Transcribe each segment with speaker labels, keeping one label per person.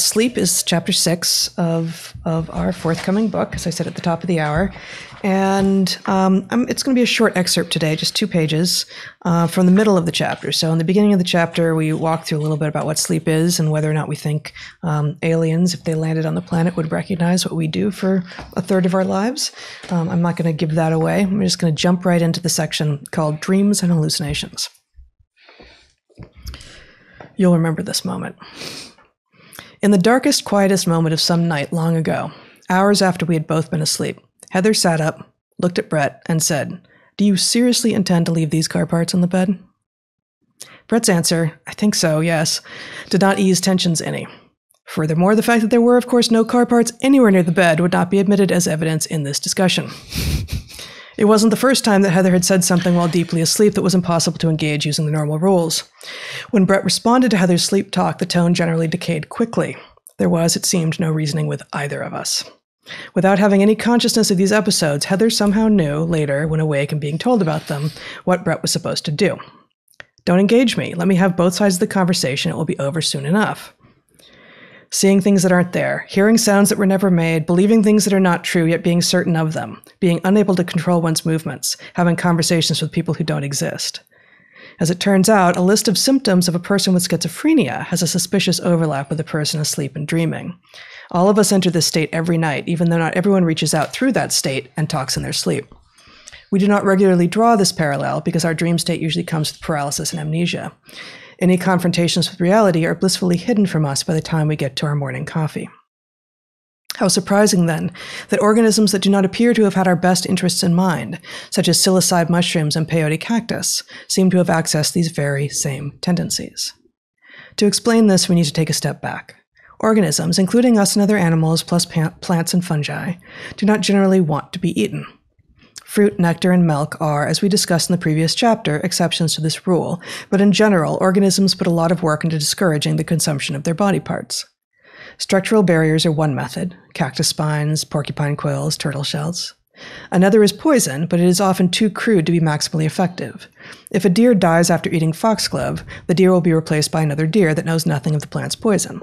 Speaker 1: Sleep is chapter 6 of our forthcoming book, as I said at the top of the hour. And it's going to be a short excerpt today, just 2 pages from the middle of the chapter. So in the beginning of the chapter, we walk through a little bit about what sleep is and whether or not we think aliens, if they landed on the planet, would recognize what we do for a third of our lives. I'm not going to give that away. I'm just going to jump right into the section called Dreams and Hallucinations. You'll remember this moment. In the darkest, quietest moment of some night long ago, hours after we had both been asleep, Heather sat up, looked at Brett, and said, "Do you seriously intend to leave these car parts on the bed?" Brett's answer, "I think so, yes," did not ease tensions any. Furthermore, the fact that there were, of course, no car parts anywhere near the bed would not be admitted as evidence in this discussion. It wasn't the first time that Heather had said something while deeply asleep that was impossible to engage using the normal rules. When Brett responded to Heather's sleep talk, the tone generally decayed quickly. There was, it seemed, no reasoning with either of us. Without having any consciousness of these episodes, Heather somehow knew, later, when awake and being told about them, what Brett was supposed to do. "Don't engage me. Let me have both sides of the conversation. It will be over soon enough." Seeing things that aren't there, hearing sounds that were never made, believing things that are not true yet being certain of them, being unable to control one's movements, having conversations with people who don't exist. As it turns out, a list of symptoms of a person with schizophrenia has a suspicious overlap with a person asleep and dreaming. All of us enter this state every night, even though not everyone reaches out through that state and talks in their sleep. We do not regularly draw this parallel because our dream state usually comes with paralysis and amnesia. Any confrontations with reality are blissfully hidden from us by the time we get to our morning coffee. How surprising, then, that organisms that do not appear to have had our best interests in mind, such as psilocybe mushrooms and peyote cactus, seem to have accessed these very same tendencies. To explain this, we need to take a step back. Organisms, including us and other animals, plus plants and fungi, do not generally want to be eaten. Fruit, nectar, and milk are, as we discussed in the previous chapter, exceptions to this rule, but in general, organisms put a lot of work into discouraging the consumption of their body parts. Structural barriers are one method: cactus spines, porcupine quills, turtle shells. Another is poison, but it is often too crude to be maximally effective. If a deer dies after eating foxglove, the deer will be replaced by another deer that knows nothing of the plant's poison.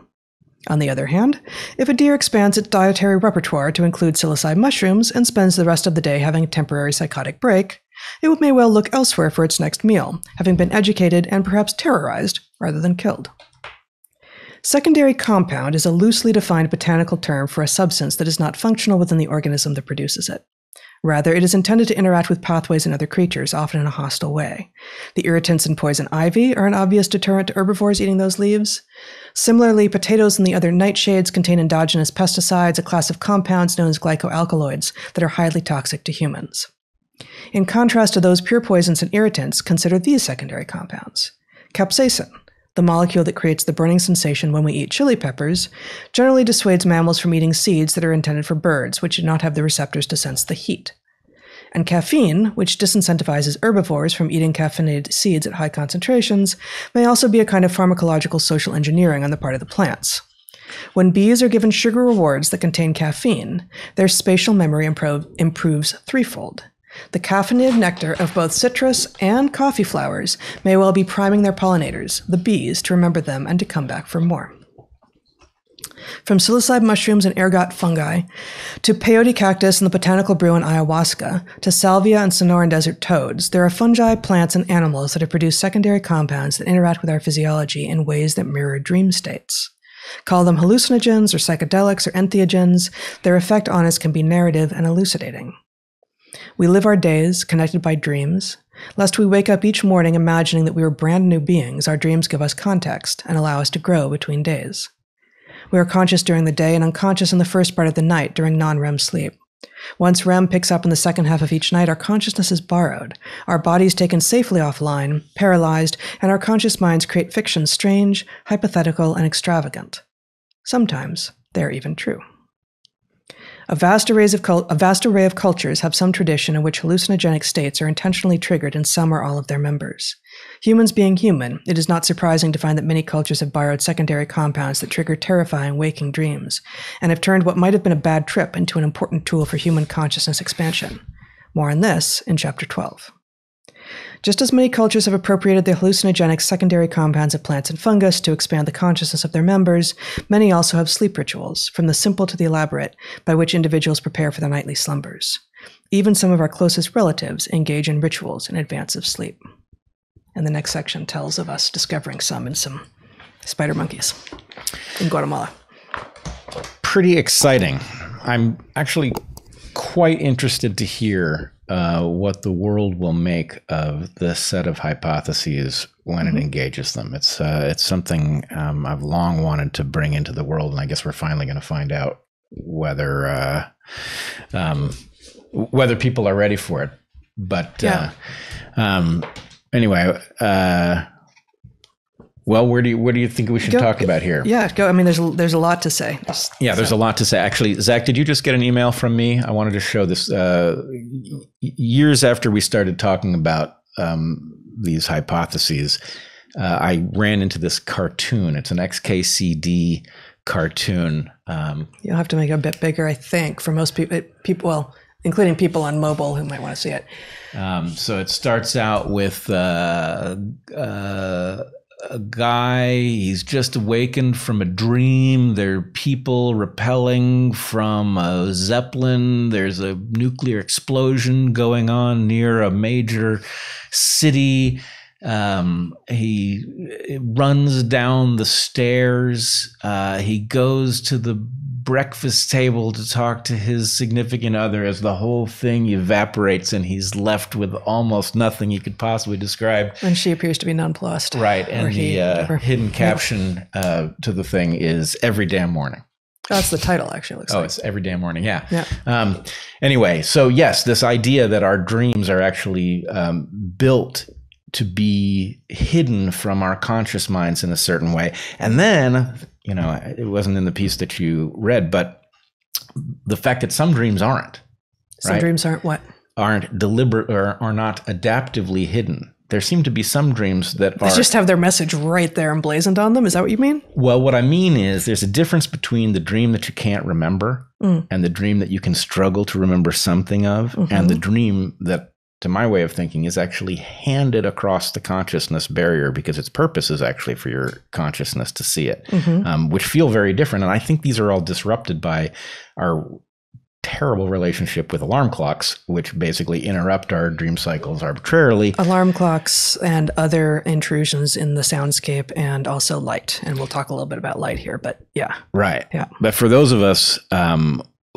Speaker 1: On the other hand, if a deer expands its dietary repertoire to include psilocybe mushrooms and spends the rest of the day having a temporary psychotic break, it may well look elsewhere for its next meal, having been educated and perhaps terrorized rather than killed. Secondary compound is a loosely defined botanical term for a substance that is not functional within the organism that produces it. Rather, it is intended to interact with pathways in other creatures, often in a hostile way. The irritants in poison ivy are an obvious deterrent to herbivores eating those leaves. Similarly, potatoes and the other nightshades contain endogenous pesticides, a class of compounds known as glycoalkaloids, that are highly toxic to humans. In contrast to those pure poisons and irritants, consider these secondary compounds. Capsaicin, the molecule that creates the burning sensation when we eat chili peppers, generally dissuades mammals from eating seeds that are intended for birds, which do not have the receptors to sense the heat. And caffeine, which disincentivizes herbivores from eating caffeinated seeds at high concentrations, may also be a kind of pharmacological social engineering on the part of the plants. When bees are given sugar rewards that contain caffeine, their spatial memory improves threefold. The caffeinated nectar of both citrus and coffee flowers may well be priming their pollinators, the bees, to remember them and to come back for more. From psilocybe mushrooms and ergot fungi, to peyote cactus and the botanical brew in ayahuasca, to salvia and Sonoran desert toads, there are fungi, plants, and animals that have produced secondary compounds that interact with our physiology in ways that mirror dream states. Call them hallucinogens or psychedelics or entheogens, their effect on us can be narrative and elucidating. We live our days connected by dreams. Lest we wake up each morning imagining that we are brand new beings, our dreams give us context and allow us to grow between days. We are conscious during the day and unconscious in the first part of the night during non-REM sleep. Once REM picks up in the second half of each night, our consciousness is borrowed, our bodies taken safely offline, paralyzed, and our conscious minds create fictions strange, hypothetical, and extravagant. Sometimes they're even true. A vast array of cultures have some tradition in which hallucinogenic states are intentionally triggered in some or all of their members. Humans being human, it is not surprising to find that many cultures have borrowed secondary compounds that trigger terrifying waking dreams, and have turned what might have been a bad trip into an important tool for human consciousness expansion. More on this in Chapter 12. Just as many cultures have appropriated the hallucinogenic secondary compounds of plants and fungus to expand the consciousness of their members, many also have sleep rituals, from the simple to the elaborate, by which individuals prepare for their nightly slumbers. Even some of our closest relatives engage in rituals in advance of sleep. And the next section tells of us discovering some in some spider monkeys in Guatemala.
Speaker 2: Pretty exciting. I'm actually quite interested to hear what the world will make of this set of hypotheses when it engages them. It's something I've long wanted to bring into the world, and I guess we're finally going to find out whether people are ready for it. But anyway, well, where do you think we should talk about here?
Speaker 1: Yeah, go. I mean, there's a lot to say.
Speaker 2: There's a lot to say. Actually, Zach, did you just get an email from me? I wanted to show this. Years after we started talking about these hypotheses, I ran into this cartoon. It's an XKCD cartoon.
Speaker 1: You'll have to make it a bit bigger, I think, for most people. Well, including people on mobile who might want to see it.
Speaker 2: So it starts out with a guy, he's just awakened from a dream. There are people rappelling from a Zeppelin. There's a nuclear explosion going on near a major city. He runs down the stairs. He goes to the breakfast table to talk to his significant other as the whole thing evaporates and he's left with almost nothing he could possibly describe.
Speaker 1: And she appears to be nonplussed.
Speaker 2: Right. And the hidden caption to the thing is "Every damn morning."
Speaker 1: That's the title, actually. Looks like.
Speaker 2: It's "Every damn morning." Yeah. Anyway, so yes, this idea that our dreams are actually built to be hidden from our conscious minds in a certain way. And then, it wasn't in the piece that you read, but the fact that some dreams aren't.
Speaker 1: Some dreams aren't what?
Speaker 2: Aren't deliberate or are not adaptively hidden. There seem to be some dreams that
Speaker 1: they just have their message right there emblazoned on them. Is that what you mean?
Speaker 2: Well, what I mean is there's a difference between the dream that you can't remember and the dream that you can struggle to remember something of, and the dream that, to my way of thinking, is actually handed across the consciousness barrier because its purpose is actually for your consciousness to see it, which feel very different. And I think these are all disrupted by our terrible relationship with alarm clocks, which basically interrupt our dream cycles arbitrarily. Alarm clocks
Speaker 1: and other intrusions in the soundscape, and also light. And we'll talk a little bit about light here, but yeah.
Speaker 2: Right.
Speaker 1: Yeah.
Speaker 2: But for those of us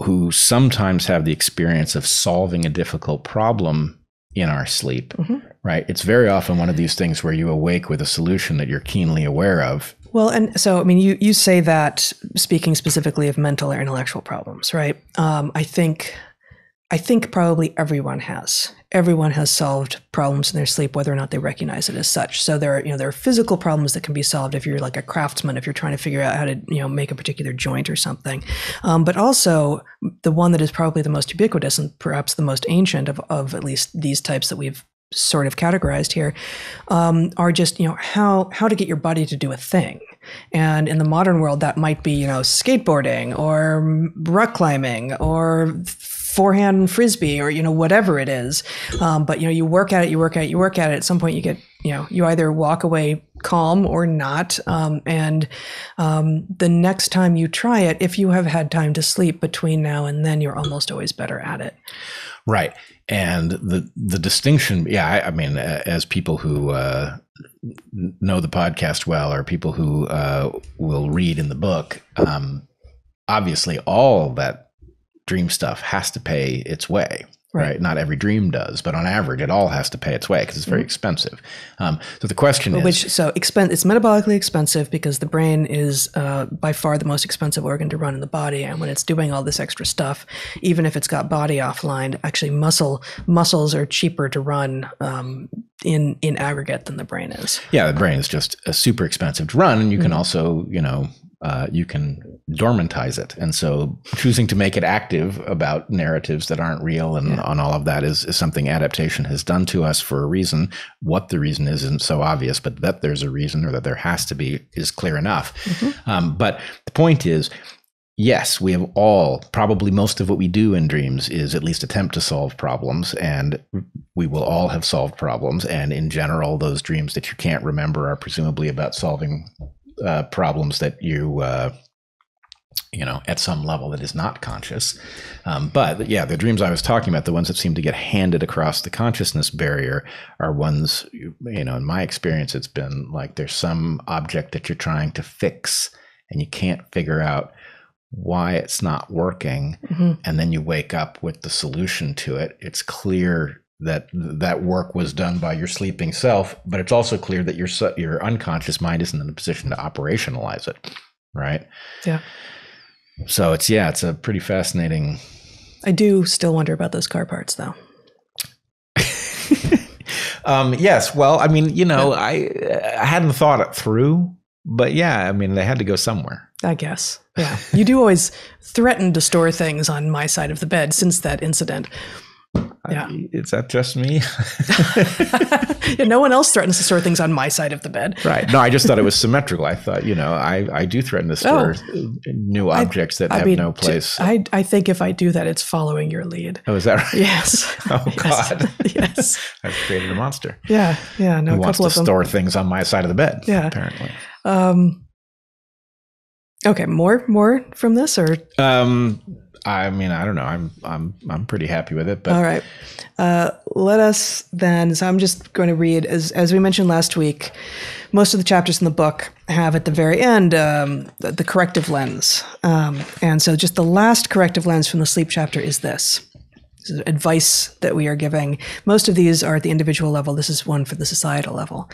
Speaker 2: who sometimes have the experience of solving a difficult problem in our sleep, right? It's very often one of these things where you awake with a solution that you're keenly aware of.
Speaker 1: Well, and so, I mean, you say that speaking specifically of mental or intellectual problems, right? I think probably everyone has solved problems in their sleep, whether or not they recognize it as such. So there are physical problems that can be solved if you're like a craftsman, if you're trying to figure out how to, make a particular joint or something. But also the one that is probably the most ubiquitous and perhaps the most ancient of at least these types that we've sort of categorized here, are just, how to get your body to do a thing. And in the modern world, that might be, skateboarding or rock climbing or forehand frisbee or, whatever it is. But, you work at it. At some point you get, you either walk away calm or not. And the next time you try it, if you have had time to sleep between now and then, you're almost always better at it.
Speaker 2: Right. And the distinction, I mean, as people who know the podcast well, or people who will read in the book, obviously all that dream stuff has to pay its way. Right. Not every dream does, but on average, it all has to pay its way because it's very expensive. So the question is...
Speaker 1: it's metabolically expensive because the brain is by far the most expensive organ to run in the body. And when it's doing all this extra stuff, even if it's got body offline, actually muscles are cheaper to run in aggregate than the brain is.
Speaker 2: Yeah, the brain is just super expensive to run. And you can also, you can dormantize it. And so choosing to make it active about narratives that aren't real and on all of that is something adaptation has done to us for a reason. What the reason is isn't so obvious, but that there's a reason, or that there has to be, is clear enough. But the point is, yes, we have all, probably most of what we do in dreams is at least attempt to solve problems, and we will all have solved problems. And in general, those dreams that you can't remember are presumably about solving problems that you at some level that is not conscious. But yeah, the dreams I was talking about, the ones that seem to get handed across the consciousness barrier, are ones, in my experience, it's been like there's some object that you're trying to fix and you can't figure out why it's not working. Mm-hmm. And then you wake up with the solution to it. It's clear that that work was done by your sleeping self, but it's also clear that your unconscious mind isn't in a position to operationalize it. Right.
Speaker 1: Yeah.
Speaker 2: So it's a pretty fascinating.
Speaker 1: I do still wonder about those car parts, though.
Speaker 2: Yes. Well, I mean, I hadn't thought it through, but yeah, I mean, they had to go somewhere.
Speaker 1: I guess. Yeah. You do always threaten to store things on my side of the bed since that incident. Yeah.
Speaker 2: Is that just me?
Speaker 1: Yeah, no one else threatens to store things on my side of the bed.
Speaker 2: Right. No, I just thought it was symmetrical. I thought, I do threaten to store new objects that have no place.
Speaker 1: I think if I do that, it's following your lead.
Speaker 2: Oh, is that right?
Speaker 1: Yes.
Speaker 2: Oh, God.
Speaker 1: Yes.
Speaker 2: I've created a monster.
Speaker 1: Yeah. Yeah. No,
Speaker 2: who wants to store things on my side of the bed, apparently.
Speaker 1: Okay. More from this, or?
Speaker 2: I mean, I don't know. I'm pretty happy with it. But
Speaker 1: all right, let us then. So I'm just going to read, as we mentioned last week. Most of the chapters in the book have at the very end the corrective lens, and so just the last corrective lens from the sleep chapter is this. This is advice that we are giving. Most of these are at the individual level. This is one for the societal level.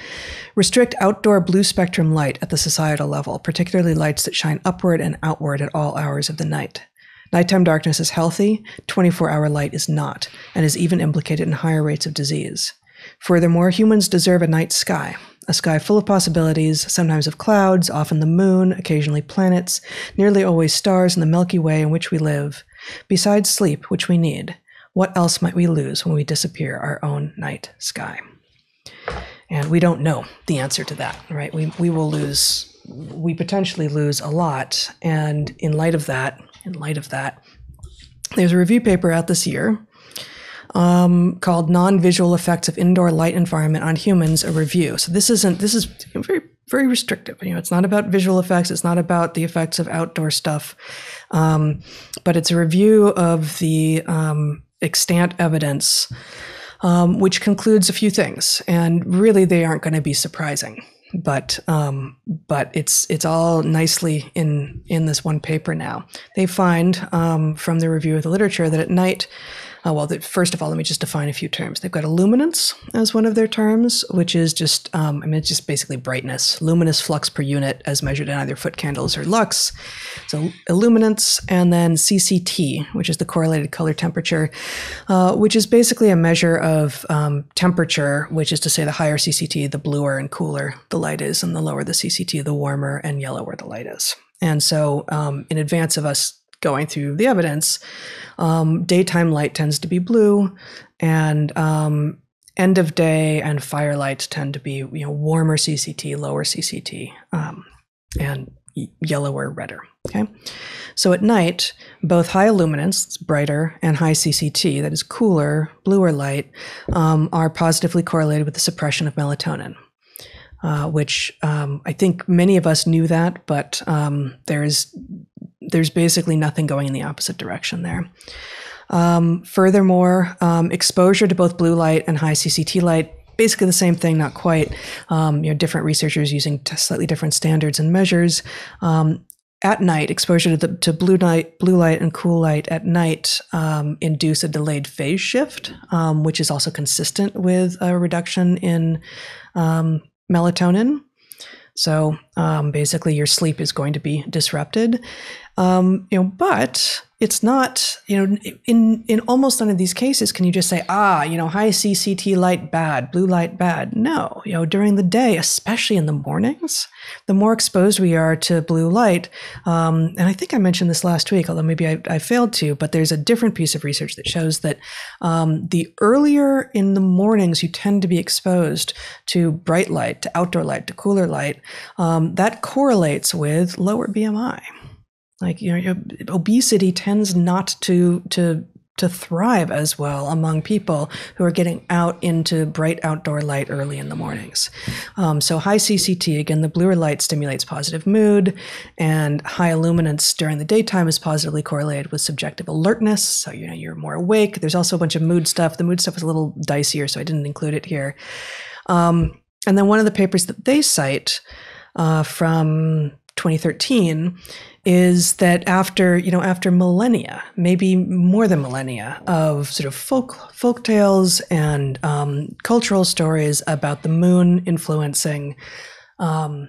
Speaker 1: Restrict outdoor blue spectrum light at the societal level, particularly lights that shine upward and outward at all hours of the night. Nighttime darkness is healthy, 24-hour light is not, and is even implicated in higher rates of disease. Furthermore, humans deserve a night sky, a sky full of possibilities, sometimes of clouds, often the moon, occasionally planets, nearly always stars in the Milky Way in which we live. Besides sleep, which we need, what else might we lose when we disappear our own night sky? And we don't know the answer to that, right? We potentially lose a lot, and in light of that, there's a review paper out this year called Non-Visual Effects of Indoor Light Environment on Humans, a Review. So this is very, very restrictive. It's not about visual effects. It's not about the effects of outdoor stuff. But it's a review of the extant evidence, which concludes a few things. And really, they aren't going to be surprising. But it's all nicely in this one paper now. They find from the review of the literature that at night, first of all, let me just define a few terms. They've got illuminance as one of their terms, which is just, it's just basically brightness, luminous flux per unit as measured in either foot candles or lux. So illuminance, and then CCT, which is the correlated color temperature, which is basically a measure of temperature, which is to say the higher CCT, the bluer and cooler the light is, and the lower the CCT, the warmer and yellower the light is. And so in advance of us going through the evidence, daytime light tends to be blue, and end of day and firelight tend to be warmer CCT, lower CCT, and yellower, redder. Okay, so at night, both high illuminance, it's brighter, and high CCT, that is cooler, bluer light, are positively correlated with the suppression of melatonin. Which I think many of us knew that, but there's basically nothing going in the opposite direction there. Furthermore, exposure to both blue light and high CCT light, basically the same thing, not quite. Different researchers using slightly different standards and measures. At night, exposure to blue light and cool light at night induce a delayed phase shift, which is also consistent with a reduction in melatonin. So basically your sleep is going to be disrupted. But it's not, in almost none of these cases can you just say, high CCT light bad, blue light bad. No, during the day, especially in the mornings, the more exposed we are to blue light. And I think I mentioned this last week, although maybe I failed to, but there's a different piece of research that shows that the earlier in the mornings you tend to be exposed to bright light, to outdoor light, to cooler light, that correlates with lower BMI. Like, obesity tends not to thrive as well among people who are getting out into bright outdoor light early in the mornings. So high CCT, again, the bluer light stimulates positive mood, and high illuminance during the daytime is positively correlated with subjective alertness. So, you're more awake. There's also a bunch of mood stuff. The mood stuff is a little dicier, so I didn't include it here. And then one of the papers that they cite from 2013 is that after millennia, maybe more than millennia, of sort of folk tales and cultural stories about the moon influencing all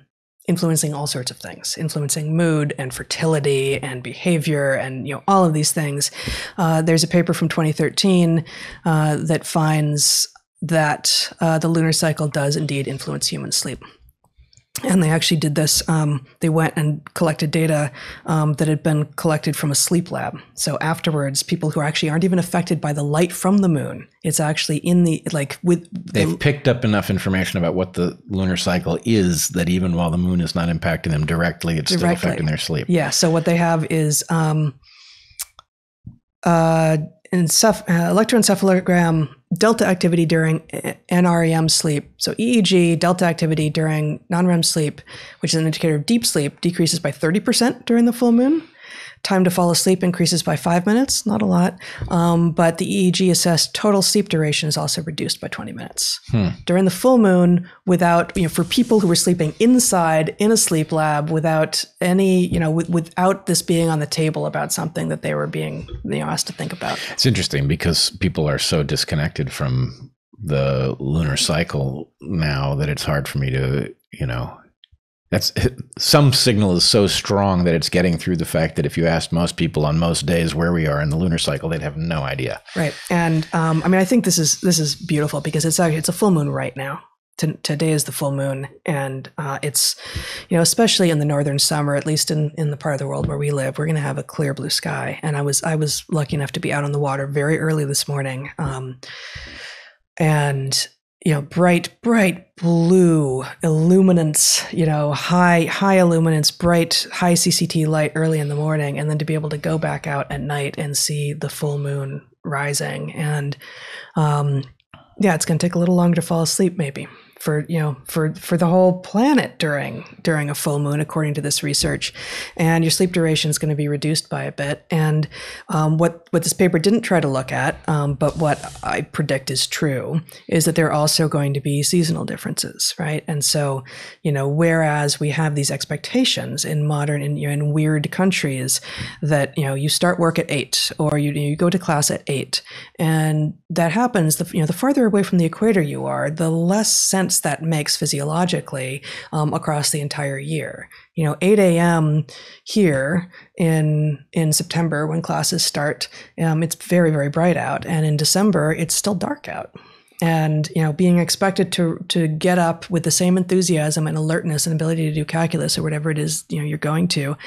Speaker 1: sorts of things, influencing mood and fertility and behavior and all of these things. There's a paper from 2013 that finds that the lunar cycle does indeed influence human sleep. And they actually did this. They went and collected data that had been collected from a sleep lab. So afterwards, people who actually aren't even affected by the light from the moon, it's actually
Speaker 2: they've picked up enough information about what the lunar cycle is that even while the moon is not impacting them directly, it's still affecting their sleep.
Speaker 1: Yeah. So what they have is electroencephalogram delta activity during NREM sleep. So EEG delta activity during non-REM sleep, which is an indicator of deep sleep, decreases by 30% during the full moon. Time to fall asleep increases by 5 minutes, not a lot. But the EEG assessed total sleep duration is also reduced by 20 minutes. During the full moon, without, for people who were sleeping inside in a sleep lab without any, without this being on the table about something that they were being, asked to think about.
Speaker 2: It's interesting because people are so disconnected from the lunar cycle now that it's hard for me to, that's some signal is so strong that it's getting through the fact that if you asked most people on most days where we are in the lunar cycle, they'd have no idea.
Speaker 1: Right. And I think this is beautiful because it's a full moon right now. Today is the full moon, and it's, especially in the northern summer, at least in the part of the world where we live, we're going to have a clear blue sky. And I was lucky enough to be out on the water very early this morning, and bright blue illuminance, high illuminance, bright, high CCT light early in the morning, and then to be able to go back out at night and see the full moon rising. And it's going to take a little longer to fall asleep, maybe. For the whole planet during a full moon, according to this research, and your sleep duration is going to be reduced by a bit. And what this paper didn't try to look at, but what I predict is true, is that there are also going to be seasonal differences, right? And so, whereas we have these expectations in modern in weird countries that you start work at 8 or you go to class at 8, and that happens. The farther away from the equator you are, the less sense that makes physiologically across the entire year. 8 a.m. here in September when classes start, it's very, very bright out. And in December, it's still dark out. And, being expected to get up with the same enthusiasm and alertness and ability to do calculus or whatever it is, you're going to,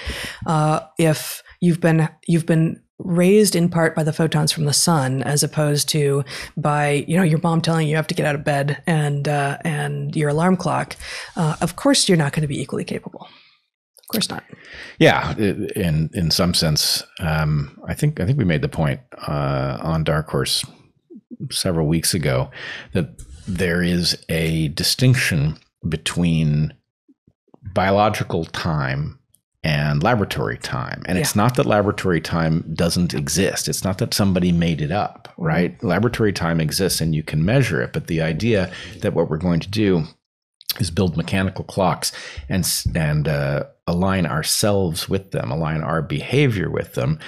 Speaker 1: if you've been raised in part by the photons from the sun, as opposed to by your mom telling you have to get out of bed and your alarm clock. Of course, you're not going to be equally capable. Of course not.
Speaker 2: Yeah, in some sense, I think we made the point on DarkHorse several weeks ago that there is a distinction between biological time and laboratory time. And it's not that laboratory time doesn't exist. It's not that somebody made it up, right? Laboratory time exists and you can measure it. But the idea that what we're going to do is build mechanical clocks and align ourselves with them, align our behavior with them,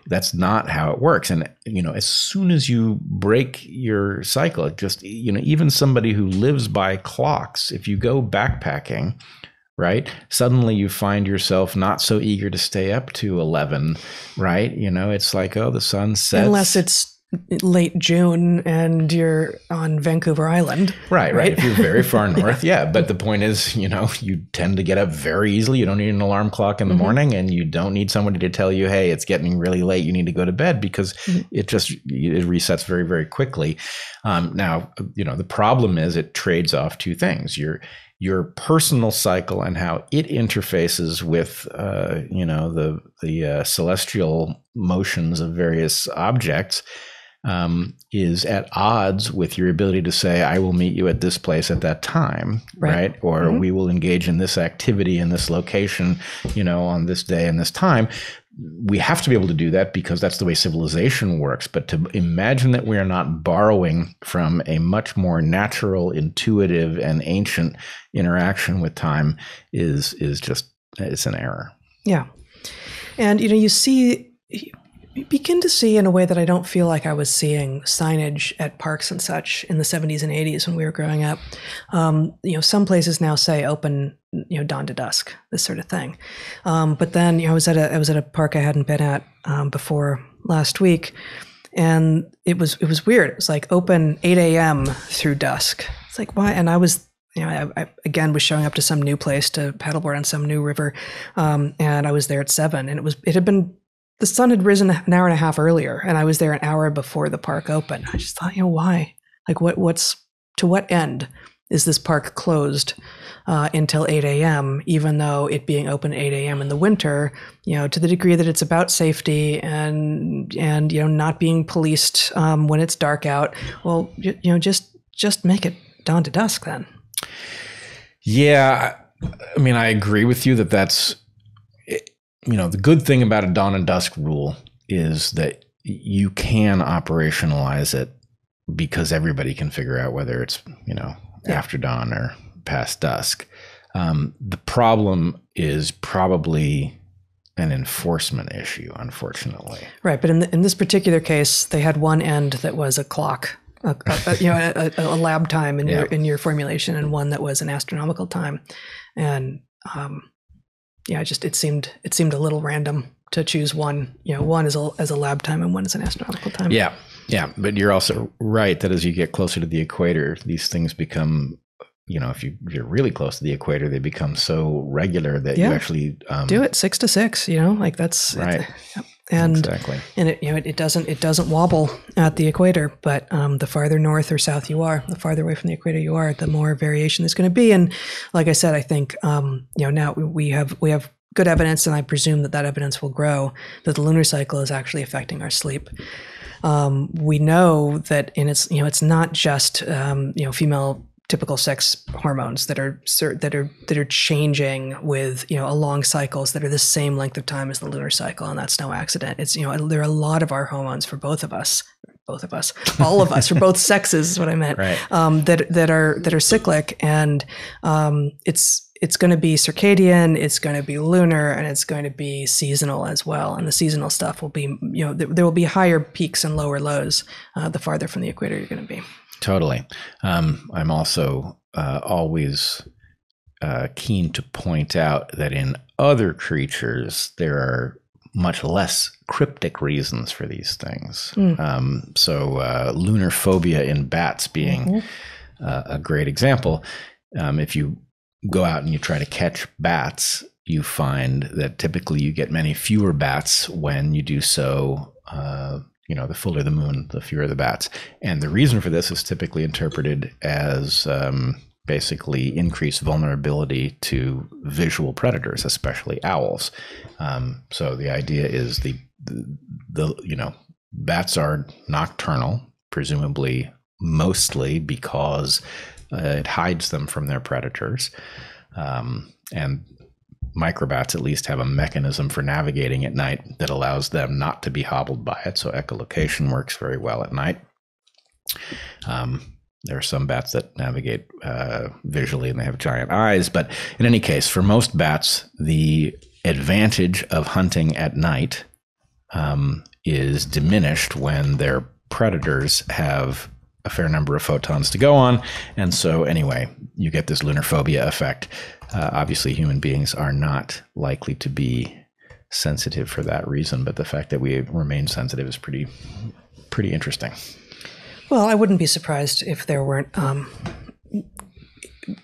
Speaker 2: that's not how it works. And, as soon as you break your cycle, even somebody who lives by clocks, if you go backpacking, right, suddenly you find yourself not so eager to stay up to 11, right? It's like, the sun sets.
Speaker 1: Unless it's late June and you're on Vancouver Island.
Speaker 2: Right. If you're very far north, yeah. But the point is, you tend to get up very easily. You don't need an alarm clock in the morning, and you don't need somebody to tell you, hey, it's getting really late, you need to go to bed, because it resets very, very quickly. Now, the problem is it trades off two things. your personal cycle and how it interfaces with, the celestial motions of various objects, is at odds with your ability to say, I will meet you at this place at that time, right? Or we will engage in this activity in this location, on this day and this time. We have to be able to do that because that's the way civilization works. But to imagine that we are not borrowing from a much more natural, intuitive, and ancient interaction with time is just, it's an error.
Speaker 1: Yeah. And, you begin to see in a way that I don't feel like I was seeing signage at parks and such in the 70s and 80s when we were growing up. Some places now say open, dawn to dusk, this sort of thing. But then, I was at a park I hadn't been at before last week, and it was weird. It was like open 8 a.m. through dusk. It's like, why? And I was, I again was showing up to some new place to paddleboard on some new river, and I was there at 7, and the sun had risen an hour and a half earlier, and I was there an hour before the park opened. I just thought, why? Like, to what end is this park closed until 8 a.m., even though it being open at 8 a.m. in the winter, to the degree that it's about safety and not being policed when it's dark out. Well, just make it dawn to dusk then.
Speaker 2: Yeah. I mean, I agree with you that's, the good thing about a dawn and dusk rule is that you can operationalize it because everybody can figure out whether it's, after dawn or past dusk. The problem is probably an enforcement issue, unfortunately.
Speaker 1: Right. But in this particular case, they had one end that was a clock, a lab time in your formulation, and one that was an astronomical time. And, it seemed a little random to choose one, one as a lab time and one as an astronomical time.
Speaker 2: Yeah. Yeah. But you're also right that as you get closer to the equator, these things become, if you're really close to the equator, they become so regular that you actually
Speaker 1: do it 6 to 6, that's
Speaker 2: right.
Speaker 1: And
Speaker 2: exactly.
Speaker 1: And it doesn't wobble at the equator, but the farther north or south you are, the farther away from the equator you are, the more variation there's going to be. And like I said, I think now we have good evidence, and I presume that evidence will grow, that the lunar cycle is actually affecting our sleep. We know that it's not just female typical sex hormones that are changing with along cycles that are the same length of time as the lunar cycle, and that's no accident. It's there are a lot of our hormones for all of us, for both sexes is what I meant,
Speaker 2: right.
Speaker 1: that are cyclic, and it's going to be circadian, it's going to be lunar, and it's going to be seasonal as well. And the seasonal stuff will be there will be higher peaks and lower lows the farther from the equator you're going to be.
Speaker 2: Totally. I'm also always keen to point out that in other creatures, there are much less cryptic reasons for these things. Lunar phobia in bats being a great example. If you go out and you try to catch bats, you find that typically you get many fewer bats when you do so. The fuller the moon, the fewer the bats. And the reason for this is typically interpreted as basically increased vulnerability to visual predators, especially owls. So the idea is the bats are nocturnal, presumably mostly because it hides them from their predators. And microbats at least have a mechanism for navigating at night that allows them not to be hobbled by it. So echolocation works very well at night. There are some bats that navigate visually and they have giant eyes. But in any case, for most bats, the advantage of hunting at night is diminished when their predators have a fair number of photons to go on. And so anyway, you get this lunar phobia effect. Obviously, human beings are not likely to be sensitive for that reason, but the fact that we remain sensitive is pretty interesting.
Speaker 1: Well, I wouldn't be surprised if there weren't,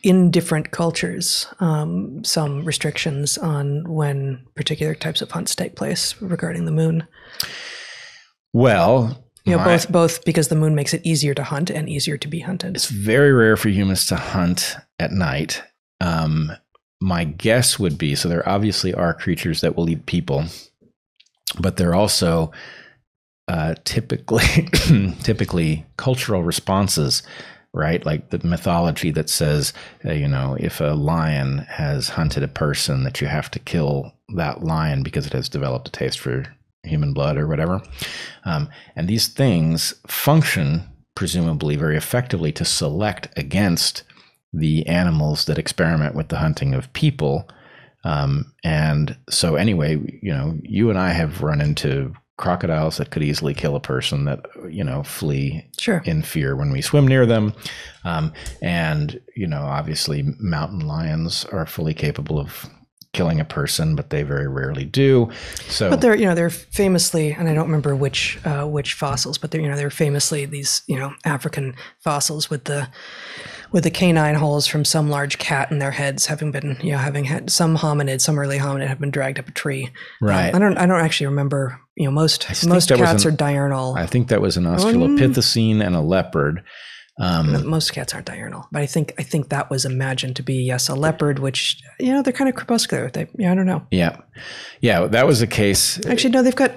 Speaker 1: in different cultures, some restrictions on when particular types of hunts take place regarding the moon.
Speaker 2: Well,
Speaker 1: both because the moon makes it easier to hunt and easier to be hunted.
Speaker 2: It's very rare for humans to hunt at night. my guess would be, so there obviously are creatures that will eat people, but they're also typically cultural responses, right? Like the mythology that says, if a lion has hunted a person, that you have to kill that lion because it has developed a taste for human blood or whatever. And these things function presumably very effectively to select against the animals that experiment with the hunting of people. And so anyway, you and I have run into crocodiles that could easily kill a person that, flee in fear when we swim near them. And, obviously mountain lions are fully capable of killing a person, but they very rarely do. So,
Speaker 1: but they're famously, and I don't remember which fossils, but they're famously these, African fossils with the canine holes from some large cat in their heads, having had some early hominid have been dragged up a tree.
Speaker 2: Right.
Speaker 1: I don't actually remember. Most cats are diurnal.
Speaker 2: I think that was an Australopithecine and a leopard.
Speaker 1: Most cats aren't diurnal, but I think that was imagined to be, yes, a leopard, which, they're kind of crepuscular. I don't know.
Speaker 2: Yeah. That was the case.
Speaker 1: Actually, no, they've got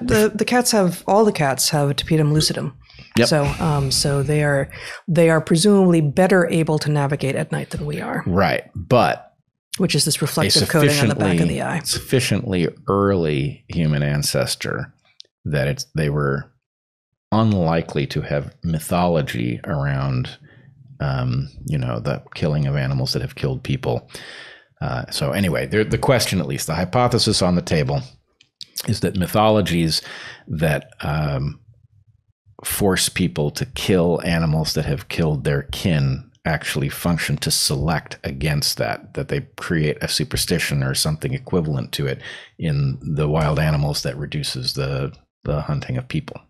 Speaker 1: all the cats have a tapetum lucidum.
Speaker 2: Yep.
Speaker 1: So they are presumably better able to navigate at night than we are.
Speaker 2: Right. But
Speaker 1: which is this reflective coating on the back of the eye.
Speaker 2: Sufficiently early human ancestor that they were unlikely to have mythology around, the killing of animals that have killed people. So anyway, the question, at least the hypothesis on the table, is that mythologies that force people to kill animals that have killed their kin actually function to select against that they create a superstition or something equivalent to it in the wild animals that reduces the hunting of people.